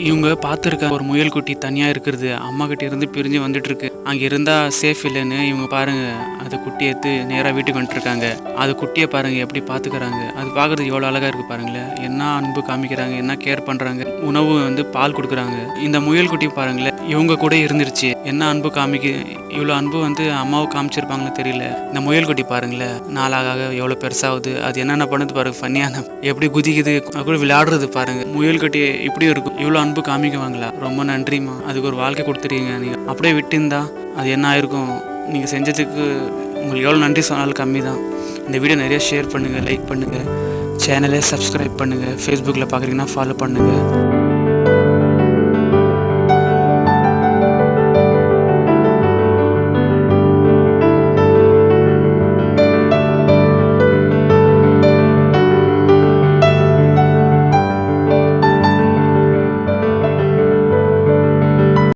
இவங்க பார்த்துருக்க ஒரு முயல் குட்டி தனியாக இருக்கிறது அம்மா கிட்ட இருந்து பிரிஞ்சு வந்துட்டு இருக்கு. அங்கே இருந்தால் சேஃப் இல்லைன்னு இவங்க பாருங்க அது குட்டியை எடுத்து நேராக வீட்டுக்கு வந்துட்டுருக்காங்க. அது குட்டியை பாருங்க எப்படி பார்த்துக்கிறாங்க. அது பார்க்குறதுக்கு எவ்வளோ அழகாக இருக்குது பாருங்களேன். என்ன அன்பு காமிக்கிறாங்க, என்ன கேர் பண்ணுறாங்க. உணவு பால் கொடுக்குறாங்க. இந்த முயல் குட்டி பாருங்களேன் இவங்க கூட இருந்துருச்சு. என்ன அன்பு இவ்வளோ அன்பு அம்மாவை காமிச்சிருப்பாங்களே தெரியல. இந்த முயல் குட்டி பாருங்களேன் நாளாக எவ்வளோ பெருசாகுது. அது என்னென்ன பண்ணுது பாருங்க. ஃபன்னியான எப்படி குதிக்குது கூட விளையாடுறது பாருங்க. முயல் குட்டி இப்படி இருக்கும். இவ்வளோ அன்பு காமிக்குவாங்களா? ரொம்ப நன்றிம்மா. அதுக்கு ஒரு வாழ்க்கை கொடுத்துருக்கீங்க. நீங்கள் அப்படியே விட்டுருந்தா அது என்ன ஆயிருக்கும்? நீங்கள் செஞ்சதுக்கு உங்களுக்கு எவ்வளோ நன்றி சொன்னாலும் கம்மி தான். இந்த வீடியோ நிறைய ஷேர் பண்ணுங்கள், லைக் பண்ணுங்கள், சேனலை சப்ஸ்கிரைப் பண்ணுங்கள். ஃபேஸ்புக்கில் பார்க்குறீங்கன்னா ஃபாலோ பண்ணுங்கள்.